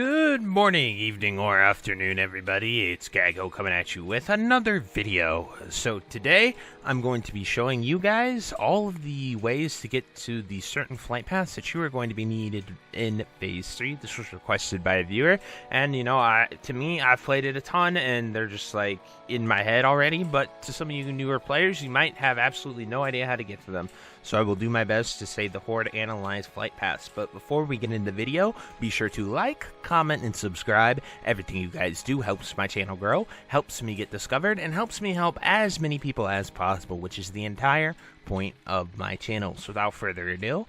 Good morning, evening, or afternoon, everybody. It's Kaghoe coming at you with another video. So today, I'm going to be showing you guys all of the ways to get to the certain flight paths that you are going to be needed in Phase 3. This was requested by a viewer, and you know, to me, I've played it a ton, and they're just like in my head already, but to some of you newer players, you might have absolutely no idea how to get to them. So I will do my best to say the Horde and Alliance flight paths. But before we get into the video, be sure to like, comment, and subscribe. Everything you guys do helps my channel grow, helps me get discovered, and helps me help as many people as possible, which is the entire point of my channel. So without further ado,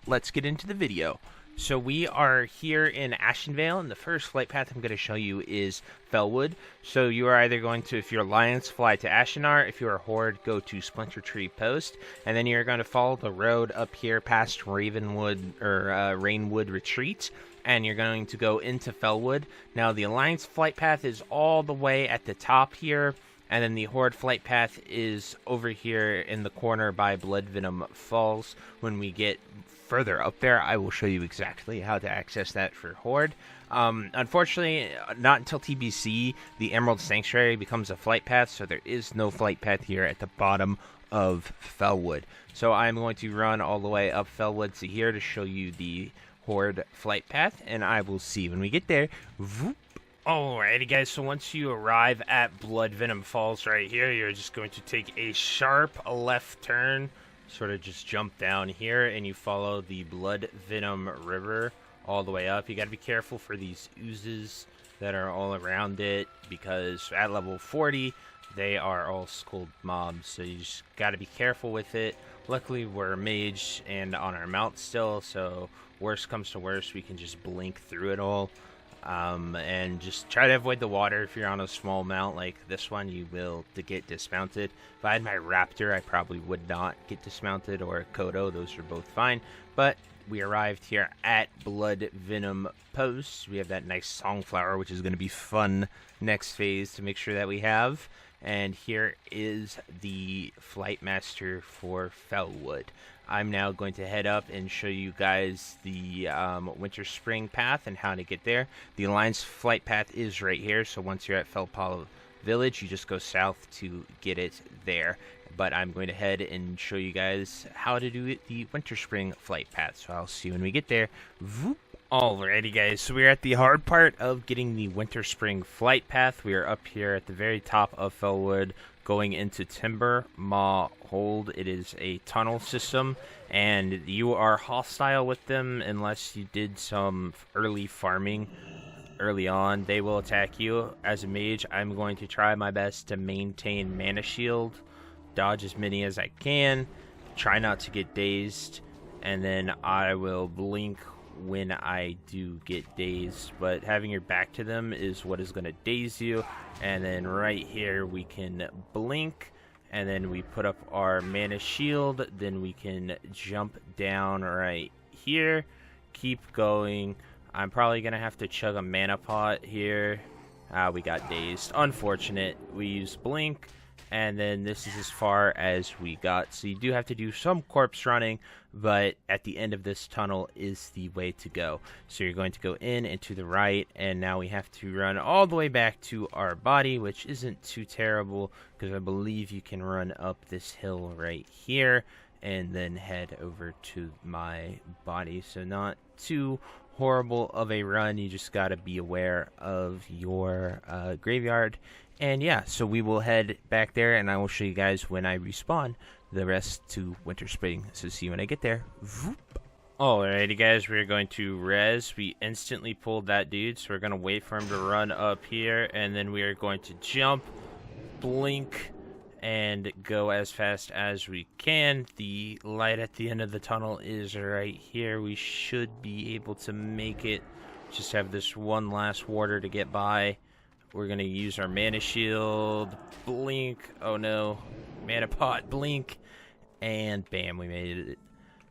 let's get into the video. So we are here in Ashenvale, and the first flight path I'm going to show you is Felwood. So you are either going to, if you're Alliance, fly to Ashenar. If you're Horde, go to Splinter Tree Post. And then you're going to follow the road up here past Ravenwood, or Rainwood Retreat. And you're going to go into Felwood. Now the Alliance flight path is all the way at the top here. And then the Horde flight path is over here in the corner by Bloodvenom Falls. When we get further up there, I will show you exactly how to access that for Horde. Unfortunately, not until TBC, the Emerald Sanctuary becomes a flight path, so there is no flight path here at the bottom of Felwood. So I'm going to run all the way up Felwood to here to show you the Horde flight path, and I will see you when we get there. Voop. Alrighty guys, so once you arrive at Bloodvenom Falls right here, you're just going to take a sharp left turn, sort of just jump down here, and you follow the Bloodvenom River all the way up. You gotta be careful for these oozes that are all around it, because at level 40, they are all skulled mobs, so you just gotta be careful with it. Luckily, we're a mage and on our mount still, so worst comes to worst, we can just blink through it all. And just try to avoid the water. If you're on a small mount like this one, you will get dismounted. If I had my Raptor, I probably would not get dismounted, or a Kodo. Those are both fine. But we arrived here at Bloodvenom Post. We have that nice Songflower, which is going to be fun next phase to make sure that we have. And here is the Flight Master for Felwood. I'm now going to head up and show you guys the Winterspring path and how to get there. The Alliance flight path is right here, so once you're at Felpala Village, you just go south to get it there. But I'm going to head and show you guys how to do the Winterspring flight path, so I'll see you when we get there. Voop. Alrighty guys, so we're at the hard part of getting the Winterspring flight path. We are up here at the very top of Felwood, going into Timber Maw Hold. It is a tunnel system, and you are hostile with them unless you did some early farming early on. They will attack you. As a mage, I'm going to try my best to maintain mana shield, dodge as many as I can, try not to get dazed, and then I will blink when I do get dazed. But having your back to them is what is going to daze you. And then right here we can blink, and then we put up our mana shield, then we can jump down right here, keep going. I'm probably gonna have to chug a mana pot here. We got dazed, unfortunate. We used blink, and then this is as far as we got. So you do have to do some corpse running, but at the end of this tunnel is the way to go. So you're going to go in and to the right, and now we have to run all the way back to our body, which isn't too terrible, because I believe you can run up this hill right here and then head over to my body. So not too horrible of a run. You just got to be aware of your graveyard. And yeah, so we will head back there, and I will show you guys when I respawn the rest to Winterspring. So see you when I get there. Voop. Alrighty guys, we're going to res. We instantly pulled that dude, so we're going to wait for him to run up here, and then we are going to jump, blink, and go as fast as we can. The light at the end of the tunnel is right here. We should be able to make it. Just have this one last warder to get by. We're going to use our mana shield, blink, oh no, mana pot, blink, and bam, we made it.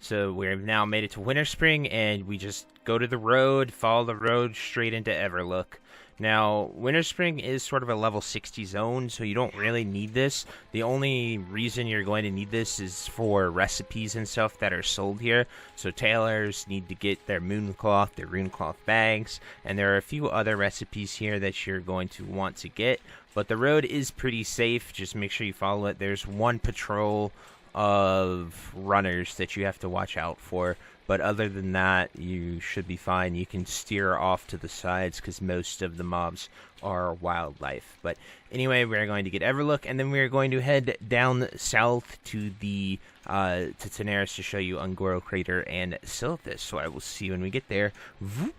So we've now made it to Winterspring, and we just go to the road, follow the road straight into Everlook. Now, Winterspring is sort of a level 60 zone, so you don't really need this. The only reason you're going to need this is for recipes and stuff that are sold here. So tailors need to get their mooncloth, their runecloth bags, and there are a few other recipes here that you're going to want to get. But the road is pretty safe. Just make sure you follow it. There's one patrol of runners that you have to watch out for. But other than that, you should be fine. You can steer off to the sides because most of the mobs are wildlife. But anyway, we're going to get Everlook, and then we're going to head down south to the to Tenaris to show you Ungoro Crater and Silithus. So I will see you when we get there. Voop.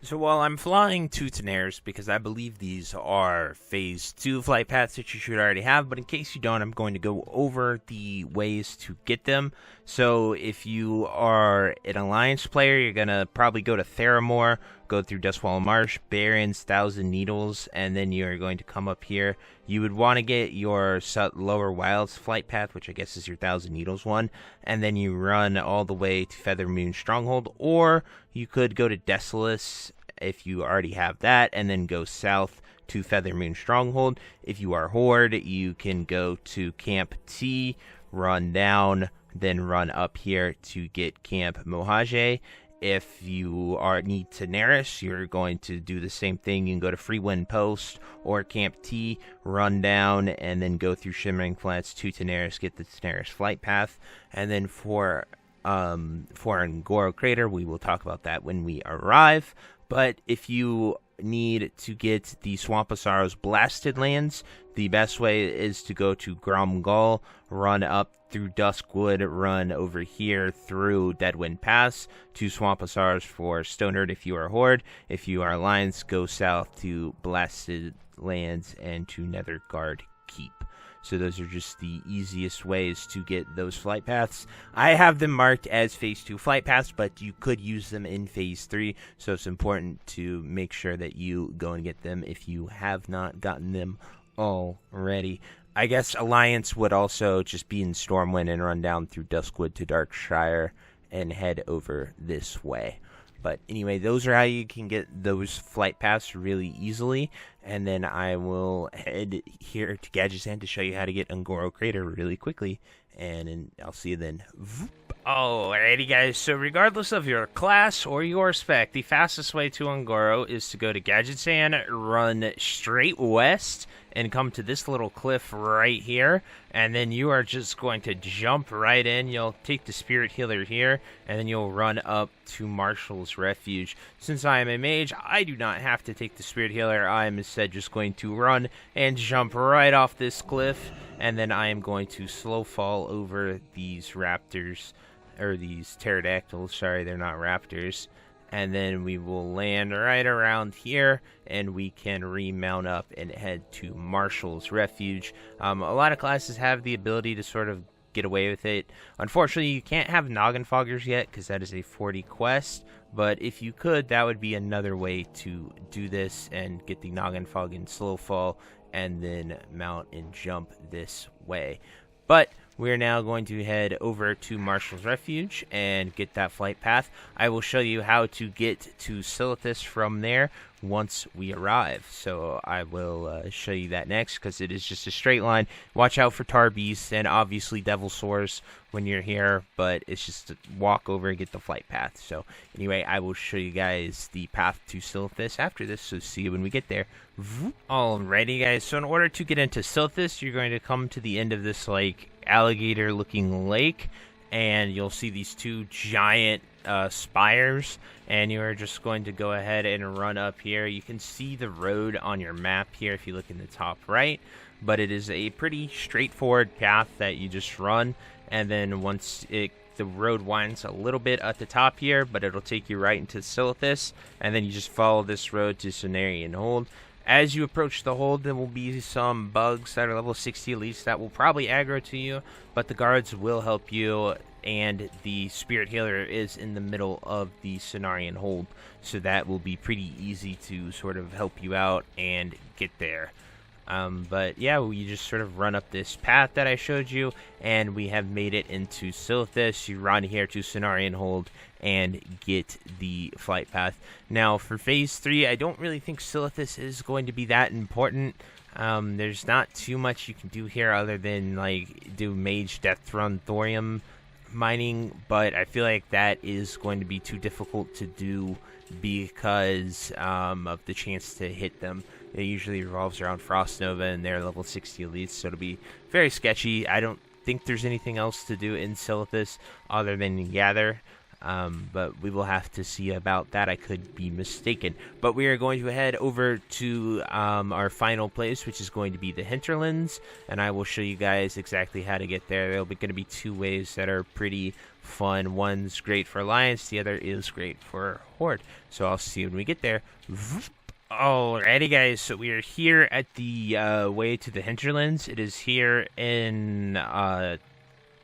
So while I'm flying to Tenaris, because I believe these are Phase 2 flight paths that you should already have, but in case you don't, I'm going to go over the ways to get them. So if you are an Alliance player, you're going to probably go to Theramore, go through Dustwall Marsh, Barrens, Thousand Needles, and then you're going to come up here. You would want to get your Lower Wilds flight path, which I guess is your Thousand Needles one, and then you run all the way to Feathermoon Stronghold, or you could go to Desolus if you already have that, and then go south to Feathermoon Stronghold. If you are Horde, you can go to Camp T, run down, then run up here to get Camp Mohage. If you need Tenaris, you're going to do the same thing. You can go to Freewind Post or Camp T, run down, and then go through Shimmering Flats to Tenaris, get the Tenaris flight path. And then for Ungoro Crater, we will talk about that when we arrive. But if you need to get the Swamp of Sorrows Blasted Lands, the best way is to go to Gromgall, run up through Duskwood, run over here through Deadwind Pass to Swamp of Sorrows for Stoneherd if you are Horde. If you are Alliance, go south to Blasted Lands and to Netherguard Keep. So those are just the easiest ways to get those flight paths. I have them marked as Phase 2 flight paths, but you could use them in Phase 3, so it's important to make sure that you go and get them if you have not gotten them already. I guess Alliance would also just be in Stormwind and run down through Duskwood to Darkshire and head over this way. But anyway, those are how you can get those flight paths really easily. And then I will head here to Gadgetzan to show you how to get Ungoro Crater really quickly. And I'll see you then. Alrighty guys, so regardless of your class or your spec, the fastest way to Ungoro is to go to Gadgetzan, run straight west, and come to this little cliff right here, and then you are just going to jump right in. You'll take the Spirit Healer here, and then you'll run up to Marshall's Refuge. Since I am a mage, I do not have to take the Spirit Healer. I am instead just going to run and jump right off this cliff, and then I am going to slow fall over these raptors, or these pterodactyls, sorry, they're not raptors. And then we will land right around here, and we can remount up and head to Marshall's Refuge. A lot of classes have the ability to sort of get away with it. Unfortunately, you can't have Noggin Foggers yet, because that is a 40 quest. But if you could, that would be another way to do this and get the Noggin Fog in slow fall, and then mount and jump this way. But we're now going to head over to Marshall's Refuge and get that flight path. I will show you how to get to Silithus from there once we arrive. So I will show you that next, because it is just a straight line. Watch out for tar beasts and obviously devil sores when you're here, but it's just to walk over and get the flight path. So anyway, I will show you guys the path to Silithus after this, so see you when we get there. Alrighty guys, so in order to get into Silithus, you're going to come to the end of this like alligator looking lake, and you'll see these two giant spires, and you're just going to go ahead and run up here. You can see the road on your map here if you look in the top right, but it is a pretty straightforward path that you just run, and then once the road winds a little bit at the top here, but it'll take you right into Silithus, and then you just follow this road to Searing Hold. As you approach the hold, there will be some bugs that are level 60 at least that will probably aggro to you, but the guards will help you, and the Spirit Healer is in the middle of the Searing Hold, so that will be pretty easy to sort of help you out and get there. But yeah, we just sort of run up this path that I showed you, and we have made it into Silithus. You run here to Searing Hold and get the flight path. Now for phase 3, I don't really think Silithus is going to be that important. There's not too much you can do here other than like do mage death throne thorium mining, but I feel like that is going to be too difficult to do because of the chance to hit them. It usually revolves around Frost Nova and they're level 60 elites, so it'll be very sketchy. I don't think there's anything else to do in Silithus other than gather. But we will have to see about that. I could be mistaken. But we are going to head over to our final place, which is going to be the Hinterlands, and I will show you guys exactly how to get there. There'll be going to be 2 ways that are pretty fun. One's great for Alliance, the other is great for Horde. So I'll see you when we get there. Alrighty guys, so we are here at the way to the Hinterlands. It is here in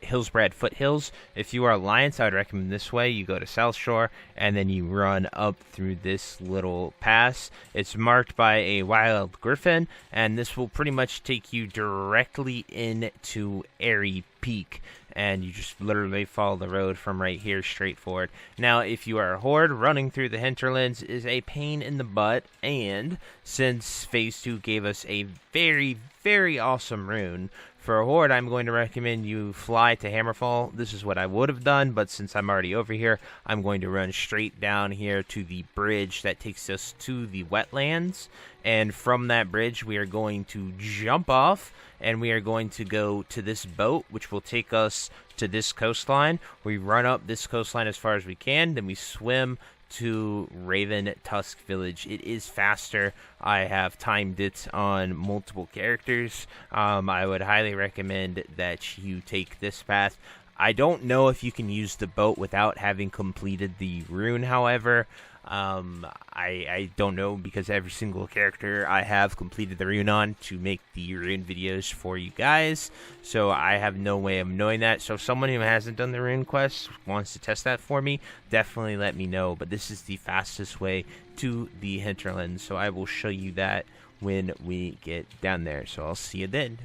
Hillsbrad Foothills. If you are Alliance, I would recommend this way. You go to South Shore and then you run up through this little pass. It's marked by a wild griffin, and this will pretty much take you directly into Airy Peak, and you just literally follow the road from right here straight forward. Now if you are a Horde, running through the Hinterlands is a pain in the butt, and since phase 2 gave us a very, very awesome rune, for a Horde, I'm going to recommend you fly to Hammerfall. This is what I would have done, but since I'm already over here, I'm going to run straight down here to the bridge that takes us to the wetlands. And from that bridge, we are going to jump off, and we are going to go to this boat, which will take us to this coastline. We run up this coastline as far as we can, then we swim to Raven Tusk Village. It is faster. I have timed it on multiple characters. I would highly recommend that you take this path. I don't know if you can use the boat without having completed the rune, however. I don't know, because every single character I have completed the rune on to make the rune videos for you guys, so I have no way of knowing that. So if someone who hasn't done the rune quest wants to test that for me, definitely let me know. But this is the fastest way to the Hinterlands, so I will show you that when we get down there. So I'll see you then.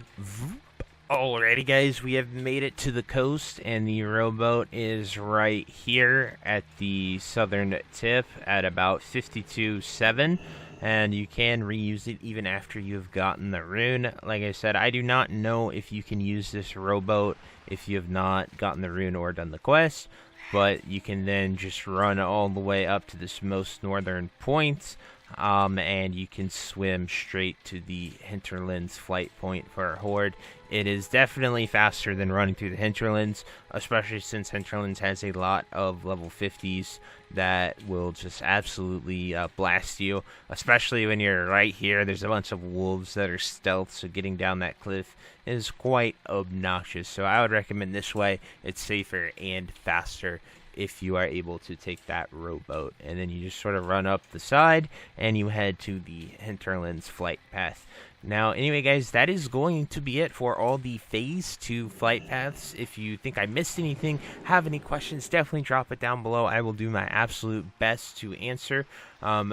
Alrighty guys, we have made it to the coast, and the rowboat is right here at the southern tip at about 52.7, and you can reuse it even after you've gotten the rune. Like I said, I do not know if you can use this rowboat if you have not gotten the rune or done the quest, but you can then just run all the way up to this most northern point, and you can swim straight to the Hinterlands flight point for our Horde. It is definitely faster than running through the Hinterlands, especially since Hinterlands has a lot of level 50s that will just absolutely blast you, especially when you're right here. There's a bunch of wolves that are stealth, so getting down that cliff is quite obnoxious. So I would recommend this way. It's safer and faster if you are able to take that rowboat, and then you just sort of run up the side and you head to the Hinterlands flight path. Now anyway guys, that is going to be it for all the phase 2 flight paths. If you think I missed anything, have any questions, definitely drop it down below. I will do my absolute best to answer.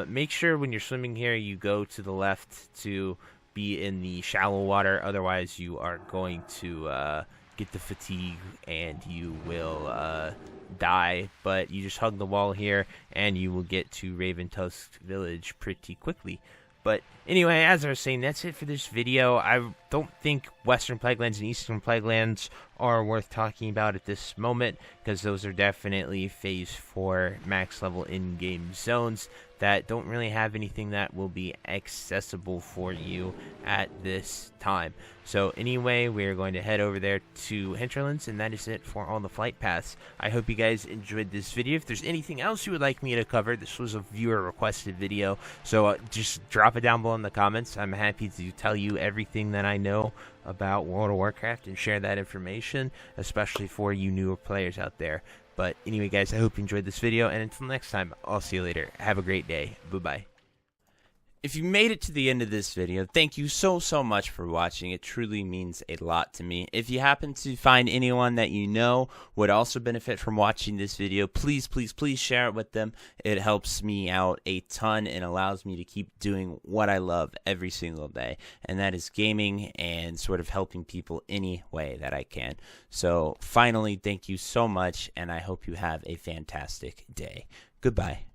Make sure when you're swimming here you go to the left to be in the shallow water, otherwise you are going to get the fatigue and you will die. But you just hug the wall here and you will get to Raven Tusk Village pretty quickly. But anyway, as I was saying, that's it for this video. I don't think Western Plaguelands and Eastern Plaguelands are worth talking about at this moment, because those are definitely phase 4 max level in-game zones that don't really have anything that will be accessible for you at this time. So anyway, we're going to head over there to Hinterlands, and that is it for all the flight paths. I hope you guys enjoyed this video. If there's anything else you would like me to cover, this was a viewer requested video, so just drop it down below in the comments. I'm happy to tell you everything that I know about World of Warcraft and share that information, especially for you newer players out there. But anyway guys, I hope you enjoyed this video, and until next time, I'll see you later. Have a great day. Bye-bye. If you made it to the end of this video, thank you so much for watching. It truly means a lot to me. If you happen to find anyone that you know would also benefit from watching this video, please share it with them. It helps me out a ton and allows me to keep doing what I love every single day, and that is gaming and sort of helping people any way that I can. So finally, thank you so much, and I hope you have a fantastic day. Goodbye.